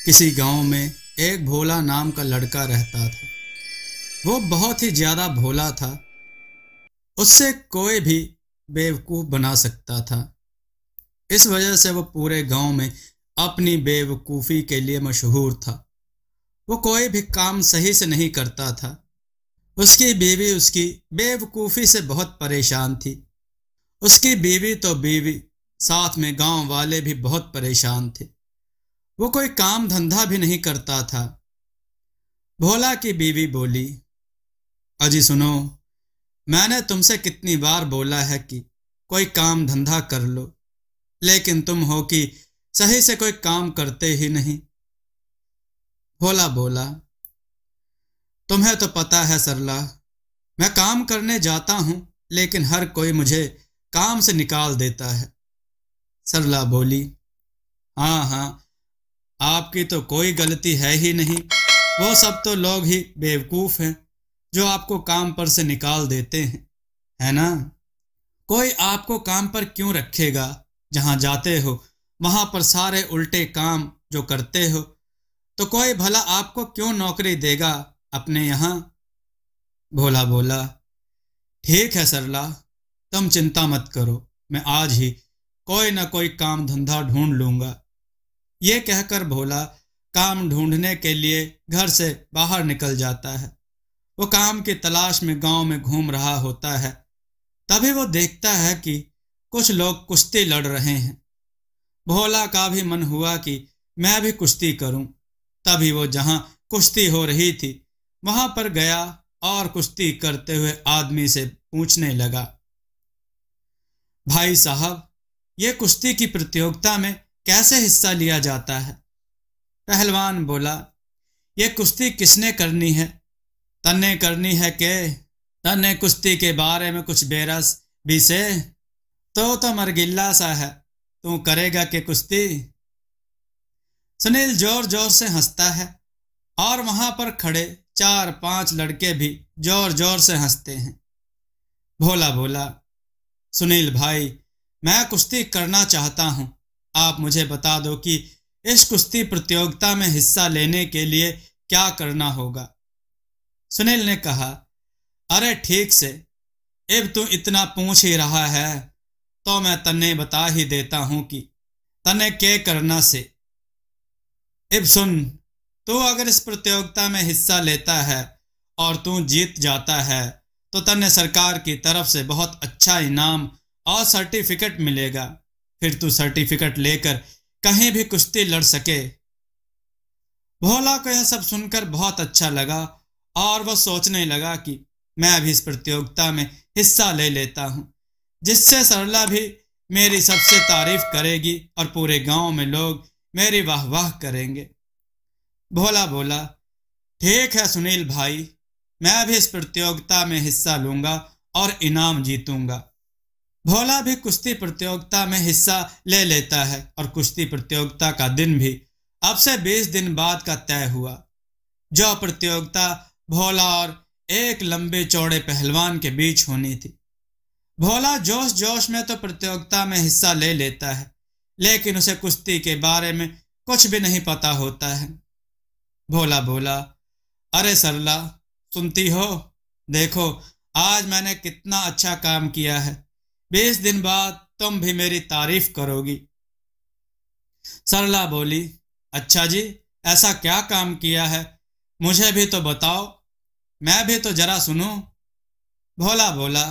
किसी गांव में एक भोला नाम का लड़का रहता था। वो बहुत ही ज्यादा भोला था। उससे कोई भी बेवकूफ बना सकता था। इस वजह से वो पूरे गांव में अपनी बेवकूफ़ी के लिए मशहूर था। वो कोई भी काम सही से नहीं करता था। उसकी बीवी उसकी बेवकूफ़ी से बहुत परेशान थी। उसकी बीवी तो बीवी, साथ में गांव वाले भी बहुत परेशान थे। वो कोई काम धंधा भी नहीं करता था। भोला की बीवी बोली, अजी सुनो, मैंने तुमसे कितनी बार बोला है कि कोई काम धंधा कर लो, लेकिन तुम हो कि सही से कोई काम करते ही नहीं। भोला बोला, तुम्हें तो पता है सरला, मैं काम करने जाता हूं, लेकिन हर कोई मुझे काम से निकाल देता है। सरला बोली, हाँ हाँ, आपकी तो कोई गलती है ही नहीं। वो सब तो लोग ही बेवकूफ हैं जो आपको काम पर से निकाल देते हैं, है ना? कोई आपको काम पर क्यों रखेगा? जहां जाते हो वहां पर सारे उल्टे काम जो करते हो, तो कोई भला आपको क्यों नौकरी देगा अपने यहाँ? भोला बोला, ठीक है सरला, तुम चिंता मत करो, मैं आज ही कोई ना कोई काम धंधा ढूंढ लूंगा। ये कहकर भोला काम ढूंढने के लिए घर से बाहर निकल जाता है। वो काम की तलाश में गांव में घूम रहा होता है। तभी वो देखता है कि कुछ लोग कुश्ती लड़ रहे हैं। भोला का भी मन हुआ कि मैं भी कुश्ती करूं। तभी वो जहां कुश्ती हो रही थी वहां पर गया और कुश्ती करते हुए आदमी से पूछने लगा, भाई साहब, ये कुश्ती की प्रतियोगिता में कैसे हिस्सा लिया जाता है? पहलवान बोला, ये कुश्ती किसने करनी है? तन्ने करनी है के? तन्ने कुश्ती के बारे में कुछ बेरस भी से? तो मरगिल्ला सा है, तू करेगा के कुश्ती? सुनील जोर जोर से हंसता है और वहां पर खड़े 4-5 लड़के भी जोर जोर से हंसते हैं। भोला बोला, सुनील भाई, मैं कुश्ती करना चाहता हूं। आप मुझे बता दो कि इस कुश्ती प्रतियोगिता में हिस्सा लेने के लिए क्या करना होगा? सुनील ने कहा, अरे ठीक से, अब तू इतना पूछ ही रहा है तो मैं तन्ने बता ही देता हूं कि तन्ने क्या करना से। अब सुन, तू अगर इस प्रतियोगिता में हिस्सा लेता है और तू जीत जाता है तो तन्ने सरकार की तरफ से बहुत अच्छा इनाम और सर्टिफिकेट मिलेगा। फिर तू सर्टिफिकेट लेकर कहीं भी कुश्ती लड़ सके। भोला को यह सब सुनकर बहुत अच्छा लगा और वह सोचने लगा कि मैं भी इस प्रतियोगिता में हिस्सा ले लेता हूं, जिससे सरला भी मेरी सबसे तारीफ करेगी और पूरे गांव में लोग मेरी वाह वाह करेंगे। भोला बोला, ठीक है सुनील भाई, मैं भी इस प्रतियोगिता में हिस्सा लूंगा और इनाम जीतूंगा। भोला भी कुश्ती प्रतियोगिता में हिस्सा ले लेता है और कुश्ती प्रतियोगिता का दिन भी अब से 20 दिन बाद का तय हुआ। जो प्रतियोगिता भोला और एक लंबे चौड़े पहलवान के बीच होनी थी। भोला जोश जोश में तो प्रतियोगिता में हिस्सा ले लेता है, लेकिन उसे कुश्ती के बारे में कुछ भी नहीं पता होता है। भोला बोला, अरे सरला, सुनती हो? देखो, आज मैंने कितना अच्छा काम किया है। 20 दिन बाद तुम भी मेरी तारीफ करोगी। सरला बोली, अच्छा जी, ऐसा क्या काम किया है? मुझे भी तो बताओ, मैं भी तो जरा सुनूं। भोला बोला,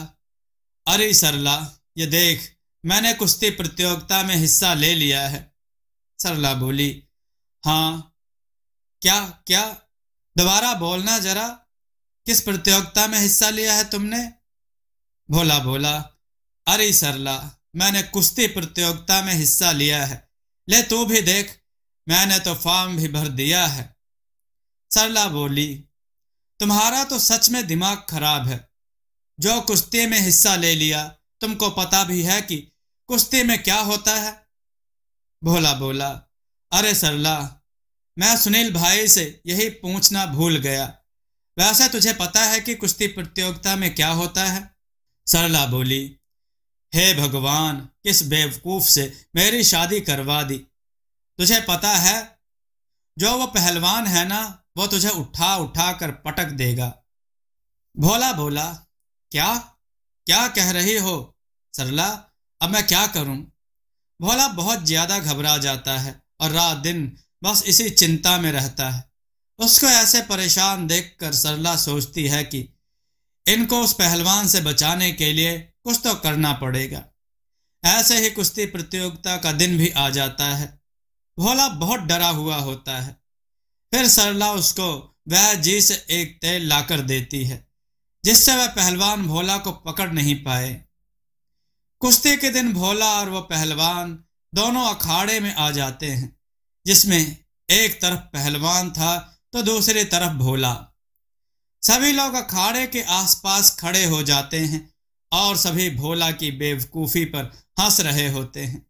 अरे सरला, ये देख, मैंने कुश्ती प्रतियोगिता में हिस्सा ले लिया है। सरला बोली, हाँ, क्या क्या? दोबारा बोलना जरा, किस प्रतियोगिता में हिस्सा लिया है तुमने? भोला बोला, अरे सरला, मैंने कुश्ती प्रतियोगिता में हिस्सा लिया है। ले तू भी देख, मैंने तो फॉर्म भी भर दिया है। सरला बोली, तुम्हारा तो सच में दिमाग खराब है। जो कुश्ती में हिस्सा ले लिया, तुमको पता भी है कि कुश्ती में क्या होता है? भोला बोला, अरे सरला, मैं सुनील भाई से यही पूछना भूल गया। वैसे तुझे पता है कि कुश्ती प्रतियोगिता में क्या होता है? सरला बोली, हे भगवान, किस बेवकूफ से मेरी शादी करवा दी। तुझे पता है जो वो पहलवान है ना, वो तुझे उठा उठा कर पटक देगा। भोला बोला, क्या क्या कह रही हो सरला, अब मैं क्या करूं? भोला बहुत ज्यादा घबरा जाता है और रात दिन बस इसी चिंता में रहता है। उसको ऐसे परेशान देखकर सरला सोचती है कि इनको उस पहलवान से बचाने के लिए कुछ तो करना पड़ेगा। ऐसे ही कुश्ती प्रतियोगिता का दिन भी आ जाता है। भोला बहुत डरा हुआ होता है। फिर सरला उसको वह जी से एक तेल लाकर देती है, जिससे वह पहलवान भोला को पकड़ नहीं पाए। कुश्ती के दिन भोला और वह पहलवान दोनों अखाड़े में आ जाते हैं, जिसमें एक तरफ पहलवान था तो दूसरी तरफ भोला। सभी लोग अखाड़े के आसपास खड़े हो जाते हैं और सभी भोला की बेवकूफी पर हंस रहे होते हैं।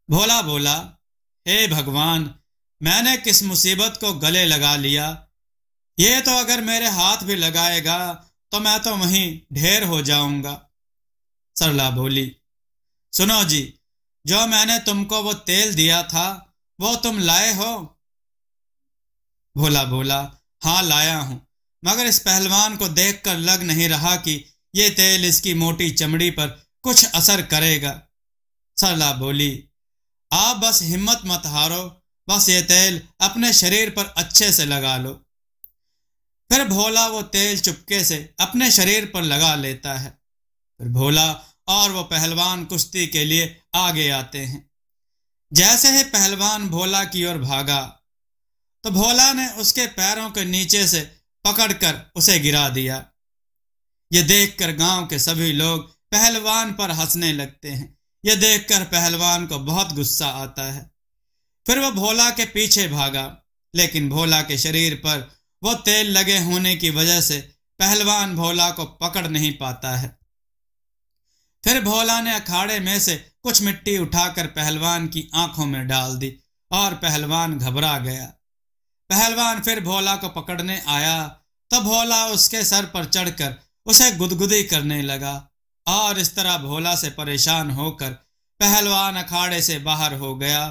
भोला बोला, हे भगवान, मैंने किस मुसीबत को गले लगा लिया। ये तो अगर मेरे हाथ भी लगाएगा तो मैं तो वहीं ढेर हो जाऊंगा। सरला बोली, सुनो जी, जो मैंने तुमको वो तेल दिया था वो तुम लाए हो? भोला बोला, हाँ लाया हूं, मगर इस पहलवान को देखकर लग नहीं रहा कि ये तेल इसकी मोटी चमड़ी पर कुछ असर करेगा। सरला बोली, आप बस हिम्मत मत हारो, बस ये तेल अपने शरीर पर अच्छे से लगा लो। फिर भोला वो तेल चुपके से अपने शरीर पर लगा लेता है। फिर भोला और वो पहलवान कुश्ती के लिए आगे आते हैं। जैसे ही पहलवान भोला की ओर भागा तो भोला ने उसके पैरों के नीचे से पकड़कर उसे गिरा दिया। ये देखकर गांव के सभी लोग पहलवान पर हंसने लगते हैं। यह देखकर पहलवान को बहुत गुस्सा आता है। फिर वह भोला के पीछे भागा, लेकिन भोला के शरीर पर वो तेल लगे होने की वजह से पहलवान भोला को पकड़ नहीं पाता है। फिर भोला ने अखाड़े में से कुछ मिट्टी उठाकर पहलवान की आंखों में डाल दी और पहलवान घबरा गया। पहलवान फिर भोला को पकड़ने आया तो भोला उसके सर पर चढ़कर उसे गुदगुदी करने लगा और इस तरह भोला से परेशान होकर पहलवान अखाड़े से बाहर हो गया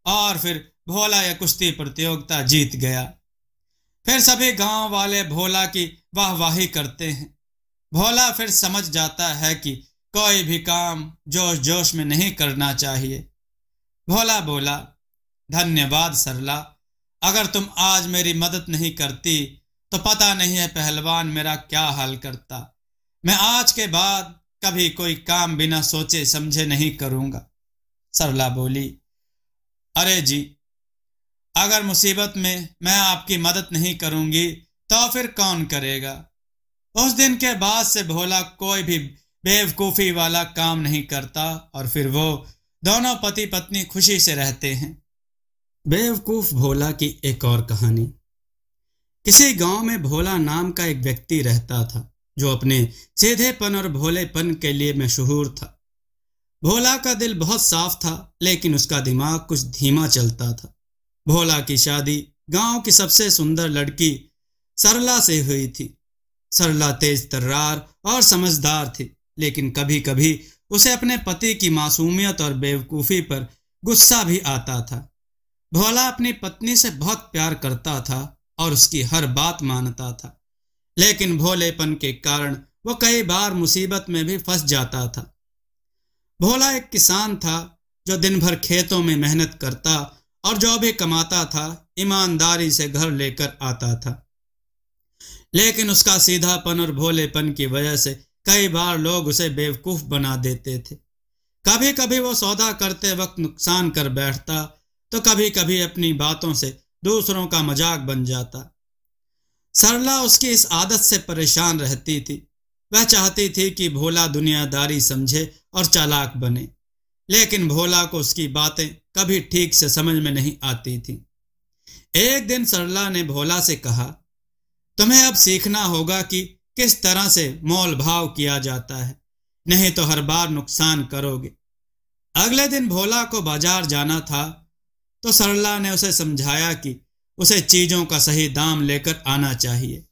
और फिर भोला यह कुश्ती प्रतियोगिता जीत गया। फिर सभी गांव वाले भोला की वाहवाही करते हैं। भोला फिर समझ जाता है कि कोई भी काम जोश जोश में नहीं करना चाहिए। भोला बोला, धन्यवाद सरला, अगर तुम आज मेरी मदद नहीं करती तो पता नहीं है पहलवान मेरा क्या हाल करता। मैं आज के बाद कभी कोई काम बिना सोचे समझे नहीं करूंगा। सरला बोली, अरे जी, अगर मुसीबत में मैं आपकी मदद नहीं करूंगी तो फिर कौन करेगा? उस दिन के बाद से भोला कोई भी बेवकूफी वाला काम नहीं करता और फिर वो दोनों पति पत्नी खुशी से रहते हैं। बेवकूफ भोला की एक और कहानी। किसी गांव में भोला नाम का एक व्यक्ति रहता था, जो अपने सीधेपन और भोलेपन के लिए मशहूर था। भोला का दिल बहुत साफ था, लेकिन उसका दिमाग कुछ धीमा चलता था। भोला की शादी गांव की सबसे सुंदर लड़की सरला से हुई थी। सरला तेज तर्रार और समझदार थी, लेकिन कभी कभी उसे अपने पति की मासूमियत और बेवकूफ़ी पर गुस्सा भी आता था। भोला अपनी पत्नी से बहुत प्यार करता था और उसकी हर बात मानता था, लेकिन भोलेपन के कारण वो कई बार मुसीबत में भी फंस जाता था। भोला एक किसान था जो दिन भर खेतों में मेहनत करता और जो भी कमाता था ईमानदारी से घर लेकर आता था, लेकिन उसका सीधापन और भोलेपन की वजह से कई बार लोग उसे बेवकूफ बना देते थे। कभी कभी वो सौदा करते वक्त नुकसान कर बैठता तो कभी कभी अपनी बातों से दूसरों का मजाक बन जाता। सरला उसकी इस आदत से परेशान रहती थी। वह चाहती थी कि भोला दुनियादारी समझे और चालाक बने, लेकिन भोला को उसकी बातें कभी ठीक से समझ में नहीं आती थी। एक दिन सरला ने भोला से कहा, तुम्हें अब सीखना होगा कि किस तरह से मोल भाव किया जाता है, नहीं तो हर बार नुकसान करोगे। अगले दिन भोला को बाजार जाना था तो सरला ने उसे समझाया कि उसे चीजों का सही दाम लेकर आना चाहिए।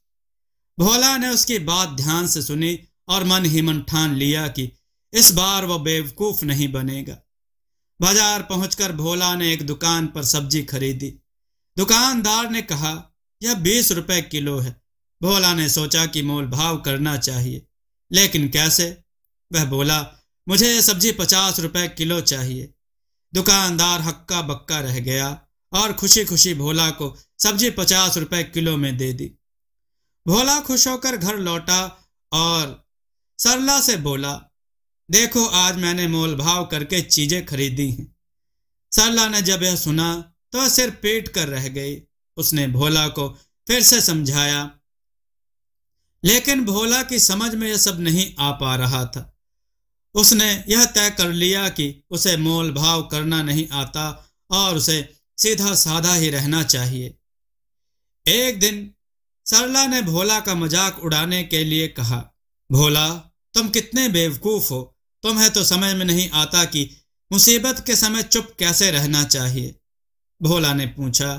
भोला ने उसकी बात ध्यान से सुनी और मन ही मन ठान लिया कि इस बार वो बेवकूफ नहीं बनेगा। बाजार पहुंचकर भोला ने एक दुकान पर सब्जी खरीदी। दुकानदार ने कहा, यह 20 रुपए किलो है। भोला ने सोचा कि मोल भाव करना चाहिए, लेकिन कैसे? वह बोला, मुझे यह सब्जी 50 रुपए किलो चाहिए। दुकानदार हक्का बक्का रह गया और खुशी खुशी भोला को सब्जी 50 रुपए किलो में दे दी। भोला खुश होकर घर लौटा और सरला से बोला, देखो आज मैंने मोल भाव करके चीजें खरीदी हैं। सरला ने जब यह सुना तो वह सिर पीट कर रह गई। उसने भोला को फिर से समझाया, लेकिन भोला की समझ में यह सब नहीं आ पा रहा था। उसने यह तय कर लिया कि उसे मोल भाव करना नहीं आता और उसे सीधा साधा ही रहना चाहिए। एक दिन सरला ने भोला का मजाक उड़ाने के लिए कहा, भोला तुम कितने बेवकूफ हो, तुम्हें तो समझ में नहीं आता कि मुसीबत के समय चुप कैसे रहना चाहिए। भोला ने पूछा,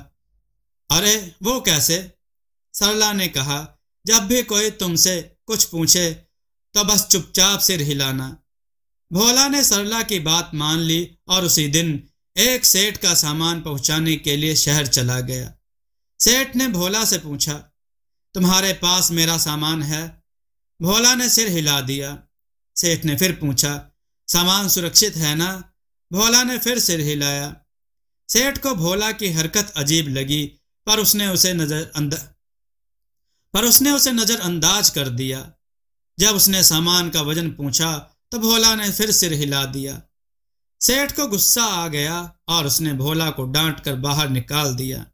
अरे वो कैसे? सरला ने कहा, जब भी कोई तुमसे कुछ पूछे तो बस चुपचाप सिर हिलाना। भोला ने सरला की बात मान ली और उसी दिन एक सेठ का सामान पहुंचाने के लिए शहर चला गया। सेठ ने भोला से पूछा, तुम्हारे पास मेरा सामान है? भोला ने सिर हिला दिया। सेठ ने फिर पूछा, सामान सुरक्षित है ना? भोला ने फिर सिर हिलाया। सेठ को भोला की हरकत अजीब लगी, पर उसने उसे नजरअंदाज कर दिया। जब उसने सामान का वजन पूछा तो भोला ने फिर सिर हिला दिया। सेठ को गुस्सा आ गया और उसने भोला को डांट कर बाहर निकाल दिया।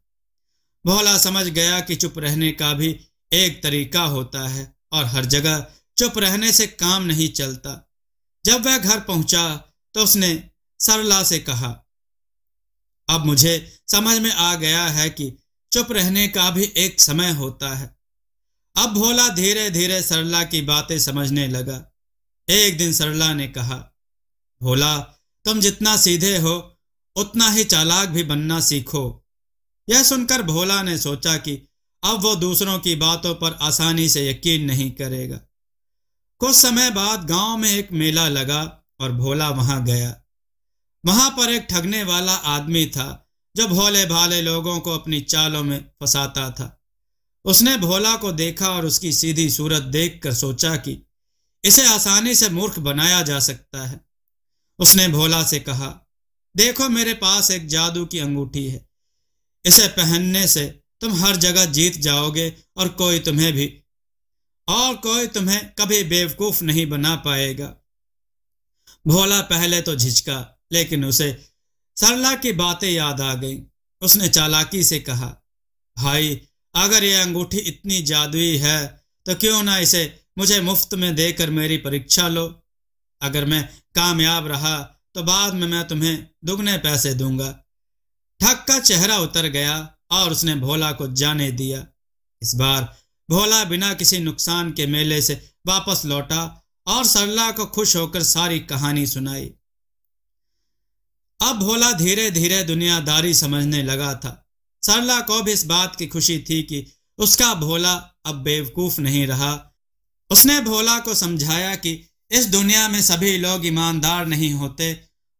भोला समझ गया कि चुप रहने का भी एक तरीका होता है और हर जगह चुप रहने से काम नहीं चलता। जब वह घर पहुंचा तो उसने सरला से कहा, अब मुझे समझ में आ गया है कि चुप रहने का भी एक समय होता है। अब भोला धीरे धीरे सरला की बातें समझने लगा। एक दिन सरला ने कहा, भोला तुम जितना सीधे हो उतना ही चालाक भी बनना सीखो। यह सुनकर भोला ने सोचा कि अब वो दूसरों की बातों पर आसानी से यकीन नहीं करेगा। कुछ समय बाद गांव में एक मेला लगा और भोला वहां गया। वहां पर एक ठगने वाला आदमी था जो भोले भाले लोगों को अपनी चालों में फंसाता था। उसने भोला को देखा और उसकी सीधी सूरत देखकर सोचा कि इसे आसानी से मूर्ख बनाया जा सकता है। उसने भोला से कहा, देखो मेरे पास एक जादू की अंगूठी है, इसे पहनने से तुम हर जगह जीत जाओगे और कोई तुम्हें कभी बेवकूफ नहीं बना पाएगा। भोला पहले तो झिझका, लेकिन उसे सरला की बातें याद आ गईं। उसने चालाकी से कहा, भाई अगर यह अंगूठी इतनी जादुई है तो क्यों ना इसे मुझे मुफ्त में देकर मेरी परीक्षा लो। अगर मैं कामयाब रहा तो बाद में मैं तुम्हें दुगने पैसे दूंगा। ठग का चेहरा उतर गया और उसने भोला को जाने दिया। इस बार भोला बिना किसी नुकसान के मेले से वापस लौटा और सरला को खुश होकर सारी कहानी सुनाई। अब भोला धीरे धीरे दुनियादारी समझने लगा था। सरला को भी इस बात की खुशी थी कि उसका भोला अब बेवकूफ नहीं रहा। उसने भोला को समझाया कि इस दुनिया में सभी लोग ईमानदार नहीं होते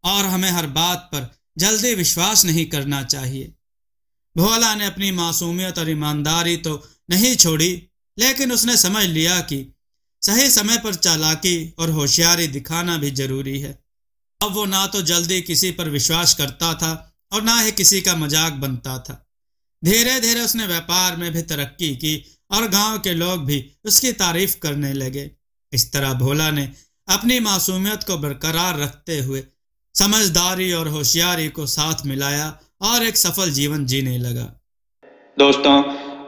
और हमें हर बात पर जल्दी विश्वास नहीं करना चाहिए। भोला ने अपनी मासूमियत और ईमानदारी तो नहीं छोड़ी, लेकिन उसने समझ लिया कि सही समय पर चालाकी और होशियारी दिखाना भी जरूरी है। अब वो ना तो जल्दी किसी पर विश्वास करता था और ना ही किसी का मजाक बनता था। धीरे धीरे उसने व्यापार में भी तरक्की की और गांव के लोग भी उसकी तारीफ करने लगे। इस तरह भोला ने अपनी मासूमियत को बरकरार रखते हुए समझदारी और होशियारी को साथ मिलाया और एक सफल जीवन जीने लगा। दोस्तों,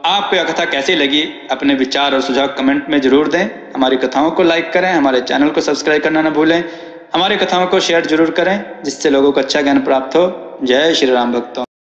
आपको यह कथा कैसी लगी? अपने विचार और सुझाव कमेंट में जरूर दें। हमारी कथाओं को लाइक करें, हमारे चैनल को सब्सक्राइब करना न भूलें। हमारी कथाओं को शेयर जरूर करें जिससे लोगों को अच्छा ज्ञान प्राप्त हो। जय श्री राम भक्तों।